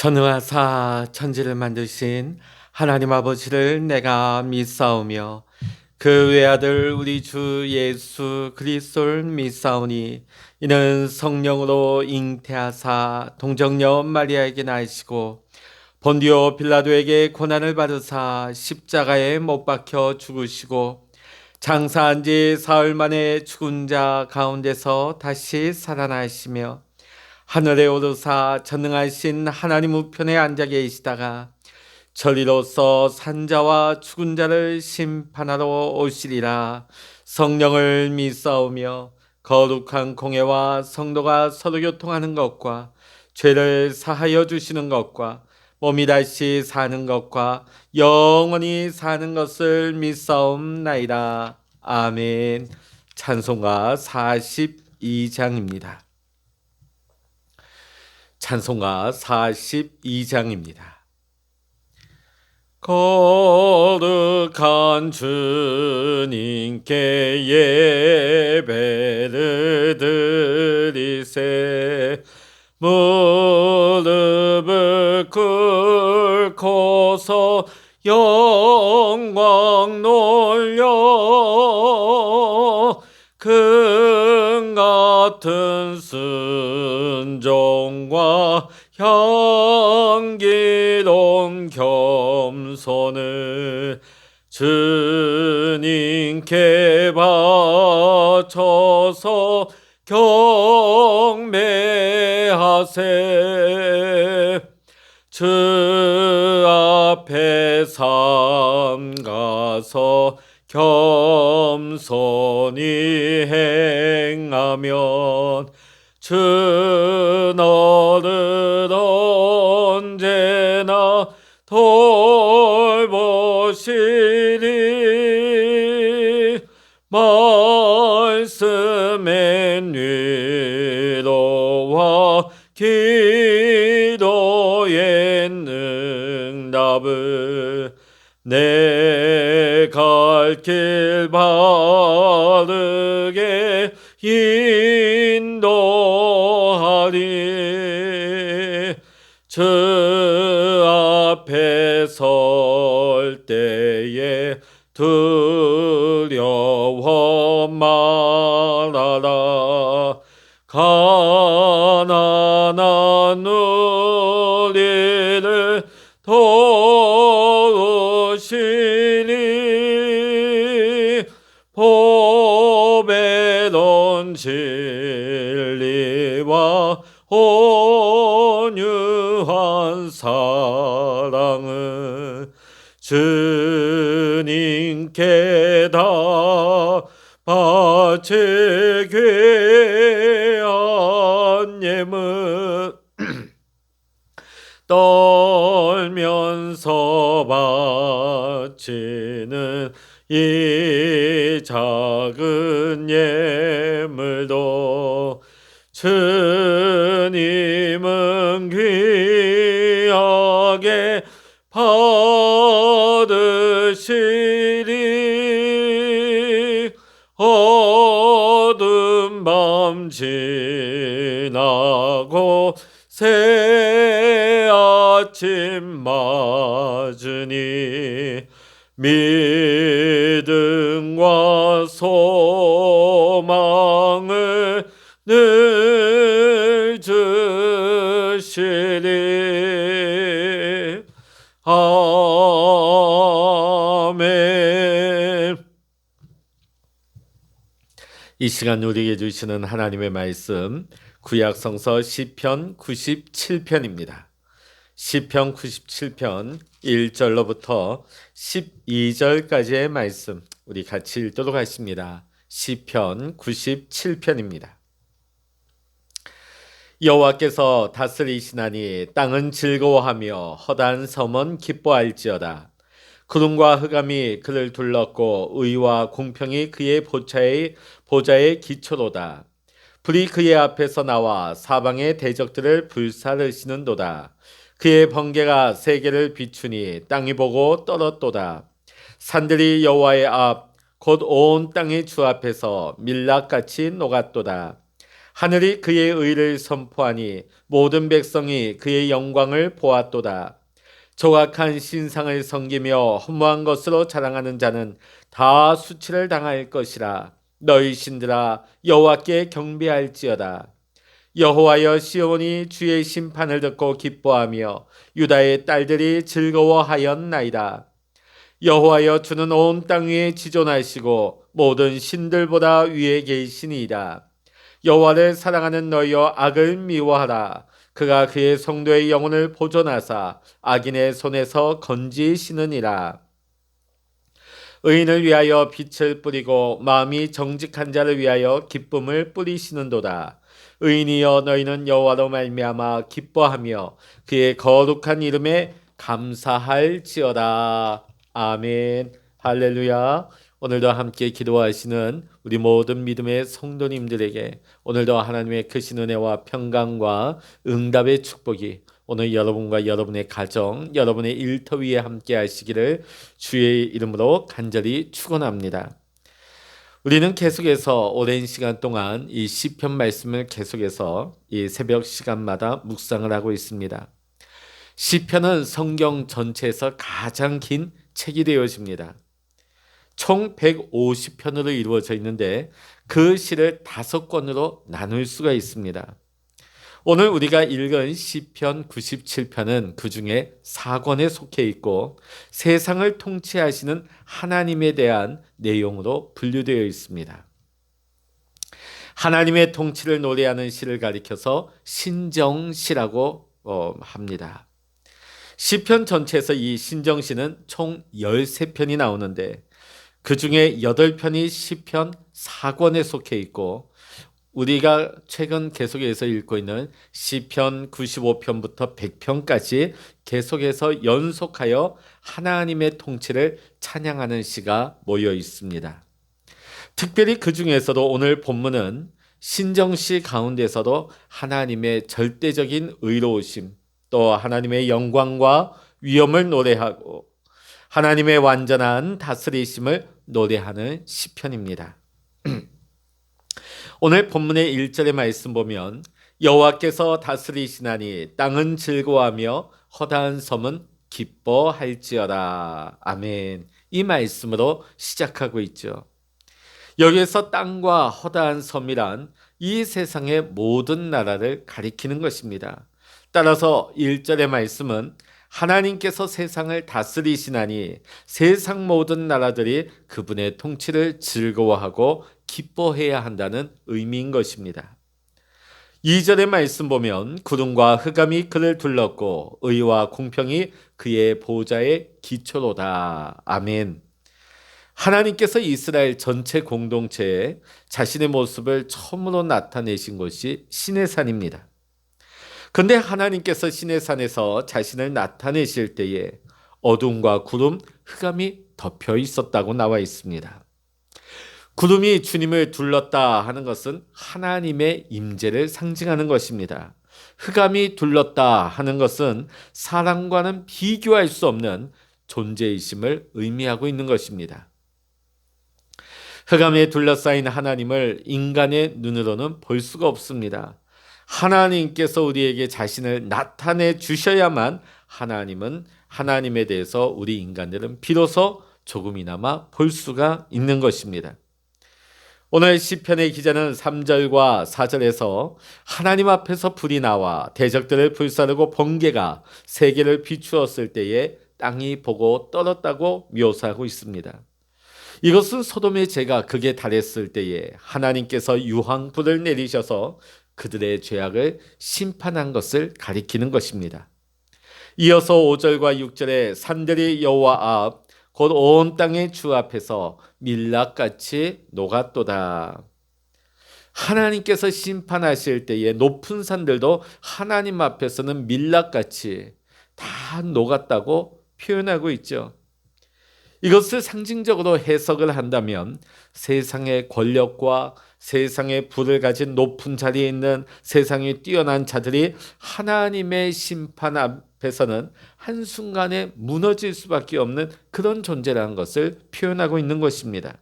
전능하사 천지를 만드신 하나님 아버지를 내가 믿사오며 그 외아들 우리 주 예수 그리스도를 믿사오니 이는 성령으로 잉태하사 동정녀 마리아에게 나시고 본디오 빌라도에게 고난을 받으사 십자가에 못 박혀 죽으시고 장사한 지 사흘 만에 죽은 자 가운데서 다시 살아나시며 하늘에 오르사 전능하신 하나님 우편에 앉아 계시다가 저리로서 산자와 죽은 자를 심판하러 오시리라. 성령을 믿사오며 거룩한 공예와 성도가 서로 교통하는 것과 죄를 사하여 주시는 것과 몸이 다시 사는 것과 영원히 사는 것을 믿사옵나이다. 아멘. 찬송가 42장입니다. 찬송가 42장입니다. 거룩한 주님께 예배를 드리세 무릎을 꿇고서 영광 돌려 금 같은 순종과 향기로운 겸손을 주님께 바쳐서 경배하세. 주 앞에 삼가서 겸손히 행하면 주 너를 언제나 돌보시리. 말씀의 위로와 기도의 응답을 내 갈 길 바르게 인도하리. 주 앞에 설 때에 두려워 말아라. 가난한 우리를 도우시니 보배로운 진리와 온유한 사랑을 주님께 다 바치 귀한 예물 떨면서 바치는 이 작은 예물도 주님은 귀하게 받으시리. 어두운 밤 지나고 새 아침 맞으니 믿음과 소망을 늘 주시리. 아멘. 이 시간 우리에게 주시는 하나님의 말씀 구약성서 시편 97편입니다. 시편 97편 1절로부터 12절까지의 말씀 우리 같이 읽도록 하겠습니다. 시편 97편입니다. 여호와께서 다스리시나니 땅은 즐거워하며 허다한 섬은 기뻐할지어다. 구름과 흑암이 그를 둘렀고 의와 공평이 그의 보좌의 기초로다. 불이 그의 앞에서 나와 사방의 대적들을 불사르시는도다. 그의 번개가 세계를 비추니 땅이 보고 떨었도다. 산들이 여호와의 앞 곧 온 땅의 주 앞에서 밀락같이 녹았도다. 하늘이 그의 의를 선포하니 모든 백성이 그의 영광을 보았도다. 조각한 신상을 섬기며 허무한 것으로 자랑하는 자는 다 수치를 당할 것이라. 너희 신들아 여호와께 경배할지어다. 여호와여, 시온이 주의 심판을 듣고 기뻐하며 유다의 딸들이 즐거워하였나이다. 여호와여, 주는 온 땅 위에 지존하시고 모든 신들보다 위에 계시니이다. 여호와를 사랑하는 너희여, 악을 미워하라. 그가 그의 성도의 영혼을 보존하사 악인의 손에서 건지시느니라. 의인을 위하여 빛을 뿌리고 마음이 정직한 자를 위하여 기쁨을 뿌리시는도다. 의인이여, 너희는 여호와로 말미암아 기뻐하며 그의 거룩한 이름에 감사할지어다. 아멘. 할렐루야. 오늘도 함께 기도하시는 우리 모든 믿음의 성도님들에게 오늘도 하나님의 크신 은혜와 평강과 응답의 축복이 오늘 여러분과 여러분의 가정, 여러분의 일터 위에 함께 하시기를 주의 이름으로 간절히 축원합니다. 우리는 계속해서 오랜 시간 동안 이 시편 말씀을 계속해서 이 새벽 시간마다 묵상을 하고 있습니다. 시편은 성경 전체에서 가장 긴 책이 되어집니다. 총 150편으로 이루어져 있는데 그 시를 5권으로 나눌 수가 있습니다. 오늘 우리가 읽은 시편 97편은 그 중에 4권에 속해 있고 세상을 통치하시는 하나님에 대한 내용으로 분류되어 있습니다. 하나님의 통치를 노래하는 시를 가리켜서 신정시라고 합니다. 시편 전체에서 이 신정시는 총 13편이 나오는데 그 중에 8편이 시편 4권에 속해 있고 우리가 최근 계속해서 읽고 있는 시편 95편부터 100편까지 계속해서 연속하여 하나님의 통치를 찬양하는 시가 모여 있습니다. 특별히 그 중에서도 오늘 본문은 신정시 가운데서도 하나님의 절대적인 의로우심, 또 하나님의 영광과 위엄을 노래하고 하나님의 완전한 다스리심을 노래하는 시편입니다. 오늘 본문의 1절의 말씀 보면 여호와께서 다스리시나니 땅은 즐거워하며 허다한 섬은 기뻐할지어다. 아멘. 이 말씀으로 시작하고 있죠. 여기에서 땅과 허다한 섬이란 이 세상의 모든 나라를 가리키는 것입니다. 따라서 1절의 말씀은 하나님께서 세상을 다스리시나니 세상 모든 나라들이 그분의 통치를 즐거워하고 기뻐해야 한다는 의미인 것입니다. 2절의 말씀 보면 구름과 흑암이 그를 둘렀고 의와 공평이 그의 보좌의 기초로다. 아멘. 하나님께서 이스라엘 전체 공동체에 자신의 모습을 처음으로 나타내신 곳이 시내산입니다. 그런데 하나님께서 시내산에서 자신을 나타내실 때에 어둠과 구름, 흑암이 덮여 있었다고 나와 있습니다. 구름이 주님을 둘렀다 하는 것은 하나님의 임재를 상징하는 것입니다. 흑암이 둘렀다 하는 것은 사람과는 비교할 수 없는 존재이심을 의미하고 있는 것입니다. 흑암에 둘러싸인 하나님을 인간의 눈으로는 볼 수가 없습니다. 하나님께서 우리에게 자신을 나타내 주셔야만 하나님은 하나님에 대해서 우리 인간들은 비로소 조금이나마 볼 수가 있는 것입니다. 오늘 시편의 기자는 3절과 4절에서 하나님 앞에서 불이 나와 대적들을 불사르고 번개가 세계를 비추었을 때에 땅이 보고 떨었다고 묘사하고 있습니다. 이것은 소돔의 죄가 극에 달했을 때에 하나님께서 유황불을 내리셔서 그들의 죄악을 심판한 것을 가리키는 것입니다. 이어서 5절과 6절에 산들이 여호와 앞 곧 온 땅의 주 앞에서 밀락같이 녹았도다. 하나님께서 심판하실 때에 높은 산들도 하나님 앞에서는 밀락같이 다 녹았다고 표현하고 있죠. 이것을 상징적으로 해석을 한다면 세상의 권력과 세상의 부를 가진 높은 자리에 있는 세상에 뛰어난 자들이 하나님의 심판 앞에서는 한순간에 무너질 수밖에 없는 그런 존재라는 것을 표현하고 있는 것입니다.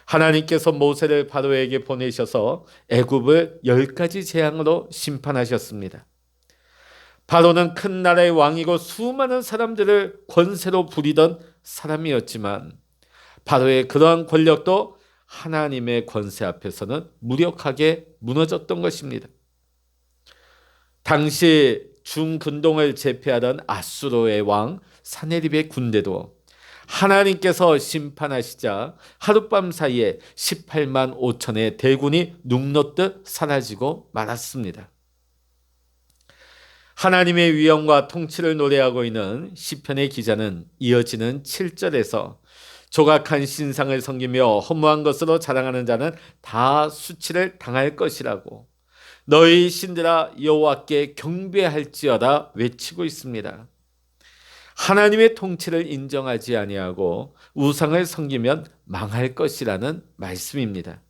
하나님께서 모세를 바로에게 보내셔서 애굽을 10가지 재앙으로 심판하셨습니다. 바로는 큰 나라의 왕이고 수많은 사람들을 권세로 부리던 사람이었지만 바로의 그러한 권력도 하나님의 권세 앞에서는 무력하게 무너졌던 것입니다. 당시 중근동을 제패하던 아수르의 왕 사네립의 군대도 하나님께서 심판하시자 하룻밤 사이에 18만 5천의 대군이 눅놓듯 사라지고 말았습니다. 하나님의 위엄과 통치를 노래하고 있는 시편의 기자는 이어지는 7절에서 조각한 신상을 섬기며 허무한 것으로 자랑하는 자는 다 수치를 당할 것이라고 너희 신들아 여호와께 경배할지어다 외치고 있습니다. 하나님의 통치를 인정하지 아니하고 우상을 섬기면 망할 것이라는 말씀입니다.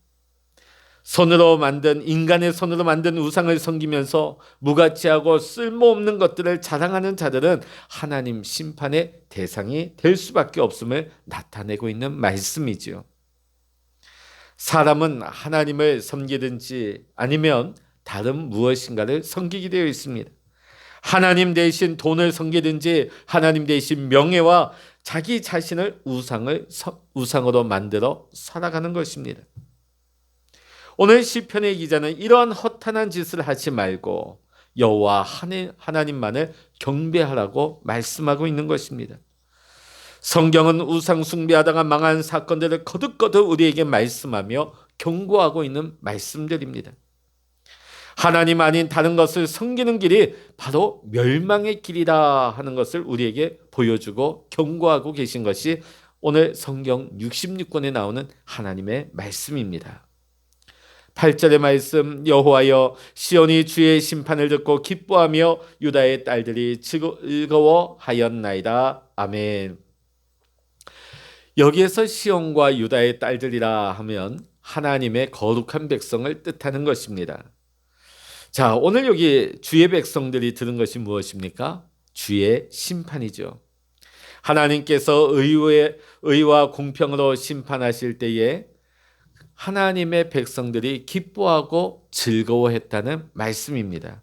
인간의 손으로 만든 우상을 섬기면서 무가치하고 쓸모없는 것들을 자랑하는 자들은 하나님 심판의 대상이 될 수밖에 없음을 나타내고 있는 말씀이지요. 사람은 하나님을 섬기든지 아니면 다른 무엇인가를 섬기게 되어 있습니다. 하나님 대신 돈을 섬기든지 하나님 대신 명예와 자기 자신을 우상으로 만들어 살아가는 것입니다. 오늘 시편의 기자는 이러한 허탄한 짓을 하지 말고 여호와 하나님만을 경배하라고 말씀하고 있는 것입니다. 성경은 우상 숭배하다가 망한 사건들을 거듭거듭 우리에게 말씀하며 경고하고 있는 말씀들입니다. 하나님 아닌 다른 것을 섬기는 길이 바로 멸망의 길이다 하는 것을 우리에게 보여주고 경고하고 계신 것이 오늘 성경 66권에 나오는 하나님의 말씀입니다. 8절의 말씀, 여호와여 시온이 주의 심판을 듣고 기뻐하며 유다의 딸들이 즐거워하였나이다. 아멘. 여기에서 시온과 유다의 딸들이라 하면 하나님의 거룩한 백성을 뜻하는 것입니다. 자, 오늘 여기 주의 백성들이 들은 것이 무엇입니까? 주의 심판이죠. 하나님께서 의와 공평으로 심판하실 때에 하나님의 백성들이 기뻐하고 즐거워했다는 말씀입니다.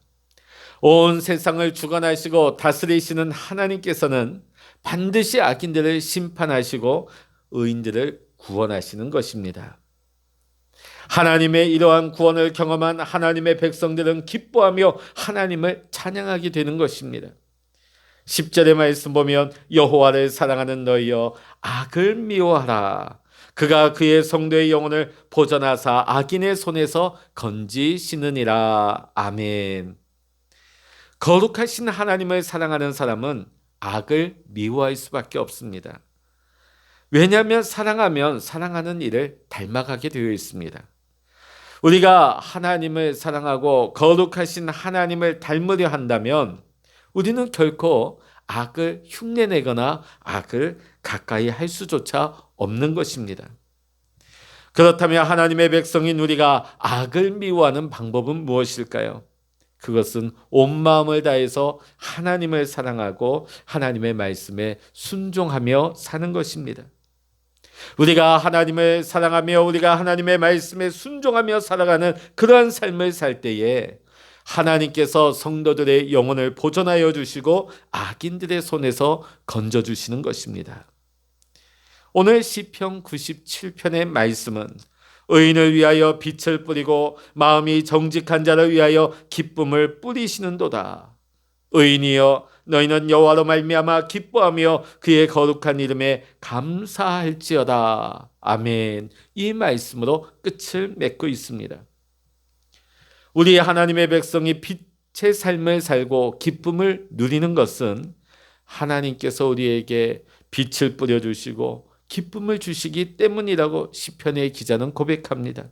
온 세상을 주관하시고 다스리시는 하나님께서는 반드시 악인들을 심판하시고 의인들을 구원하시는 것입니다. 하나님의 이러한 구원을 경험한 하나님의 백성들은 기뻐하며 하나님을 찬양하게 되는 것입니다. 10절의 말씀 보면 여호와를 사랑하는 너희여 악을 미워하라. 그가 그의 성도의 영혼을 보전하사 악인의 손에서 건지시느니라. 아멘. 거룩하신 하나님을 사랑하는 사람은 악을 미워할 수밖에 없습니다. 왜냐하면 사랑하면 사랑하는 일을 닮아가게 되어 있습니다. 우리가 하나님을 사랑하고 거룩하신 하나님을 닮으려 한다면 우리는 결코 악을 흉내내거나 악을 가까이 할 수조차 없는 것입니다. 그렇다면 하나님의 백성인 우리가 악을 미워하는 방법은 무엇일까요? 그것은 온 마음을 다해서 하나님을 사랑하고 하나님의 말씀에 순종하며 사는 것입니다. 우리가 하나님을 사랑하며 우리가 하나님의 말씀에 순종하며 살아가는 그러한 삶을 살 때에 하나님께서 성도들의 영혼을 보존하여 주시고 악인들의 손에서 건져주시는 것입니다. 오늘 시편 97편의 말씀은 의인을 위하여 빛을 뿌리고 마음이 정직한 자를 위하여 기쁨을 뿌리시는도다. 의인이여 너희는 여호와로 말미암아 기뻐하며 그의 거룩한 이름에 감사할지어다. 아멘. 이 말씀으로 끝을 맺고 있습니다. 우리 하나님의 백성이 빛의 삶을 살고 기쁨을 누리는 것은 하나님께서 우리에게 빛을 뿌려주시고 기쁨을 주시기 때문이라고 시편의 기자는 고백합니다.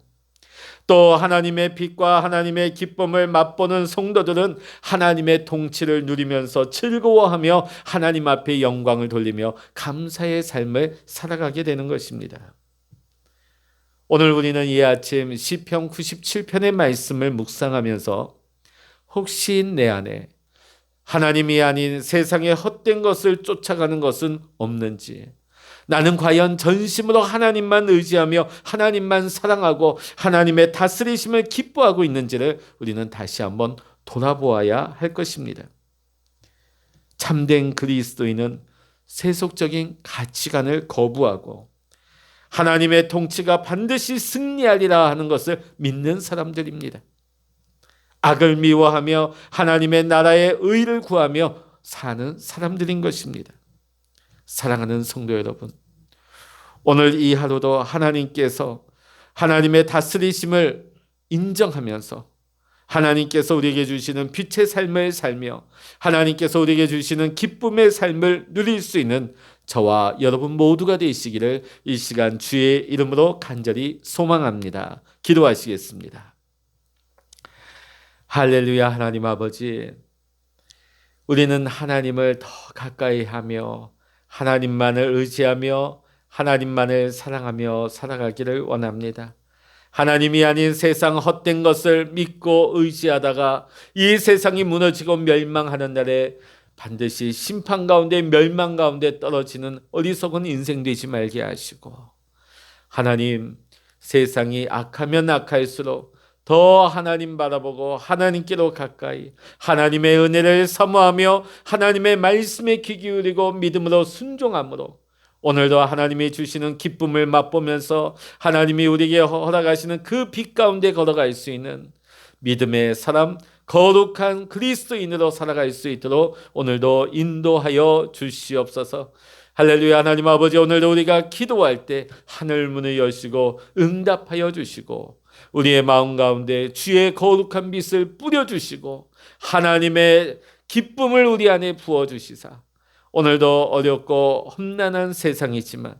또 하나님의 빛과 하나님의 기쁨을 맛보는 성도들은 하나님의 통치를 누리면서 즐거워하며 하나님 앞에 영광을 돌리며 감사의 삶을 살아가게 되는 것입니다. 오늘 우리는 이 아침 시편 97편의 말씀을 묵상하면서 혹시 내 안에 하나님이 아닌 세상의 헛된 것을 쫓아가는 것은 없는지, 나는 과연 전심으로 하나님만 의지하며 하나님만 사랑하고 하나님의 다스리심을 기뻐하고 있는지를 우리는 다시 한번 돌아보아야 할 것입니다. 참된 그리스도인은 세속적인 가치관을 거부하고 하나님의 통치가 반드시 승리하리라 하는 것을 믿는 사람들입니다. 악을 미워하며 하나님의 나라의 의를 구하며 사는 사람들인 것입니다. 사랑하는 성도 여러분, 오늘 이 하루도 하나님께서 하나님의 다스리심을 인정하면서 하나님께서 우리에게 주시는 빛의 삶을 살며 하나님께서 우리에게 주시는 기쁨의 삶을 누릴 수 있는 저와 여러분 모두가 되시기를 이 시간 주의 이름으로 간절히 소망합니다. 기도하시겠습니다. 할렐루야. 하나님 아버지, 우리는 하나님을 더 가까이 하며 하나님만을 의지하며 하나님만을 사랑하며 살아가기를 원합니다. 하나님이 아닌 세상 헛된 것을 믿고 의지하다가 이 세상이 무너지고 멸망하는 날에 반드시 심판 가운데 멸망 가운데 떨어지는 어리석은 인생 되지 말게 하시고, 하나님, 세상이 악하면 악할수록 더 하나님 바라보고 하나님께로 가까이 하나님의 은혜를 사모하며 하나님의 말씀에 귀 기울이고 믿음으로 순종함으로 오늘도 하나님이 주시는 기쁨을 맛보면서 하나님이 우리에게 허락하시는 그 빛 가운데 걸어갈 수 있는 믿음의 사람, 거룩한 그리스도인으로 살아갈 수 있도록 오늘도 인도하여 주시옵소서. 할렐루야. 하나님 아버지, 오늘도 우리가 기도할 때 하늘 문을 여시고 응답하여 주시고 우리의 마음 가운데 주의 거룩한 빛을 뿌려주시고 하나님의 기쁨을 우리 안에 부어주시사 오늘도 어렵고 험난한 세상이지만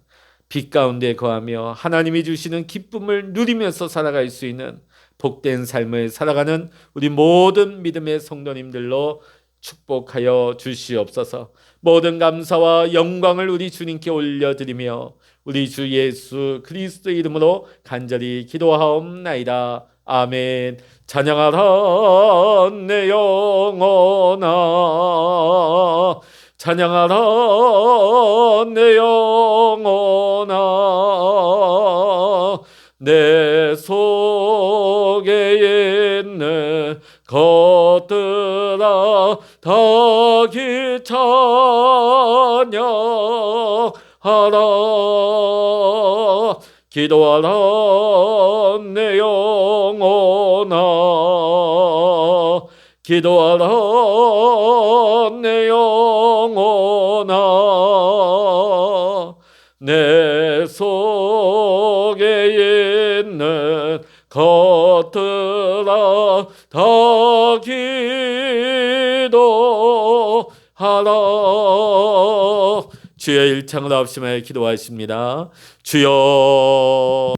빛 가운데 거하며 하나님이 주시는 기쁨을 누리면서 살아갈 수 있는 복된 삶을 살아가는 우리 모든 믿음의 성도님들로 축복하여 주시옵소서. 모든 감사와 영광을 우리 주님께 올려드리며 우리 주 예수 그리스도 이름으로 간절히 기도하옵나이다. 아멘. 찬양하라 내 영혼아, 찬양하라 내 영혼아, 내 속에 있는 것들아 다 찬양하라. 기도하라 내 영혼아, 기도하라 내 영혼아, 내 속에 있는 것들아 다 기도하라. 주여 일창을 합심하여 기도하십니다. 주여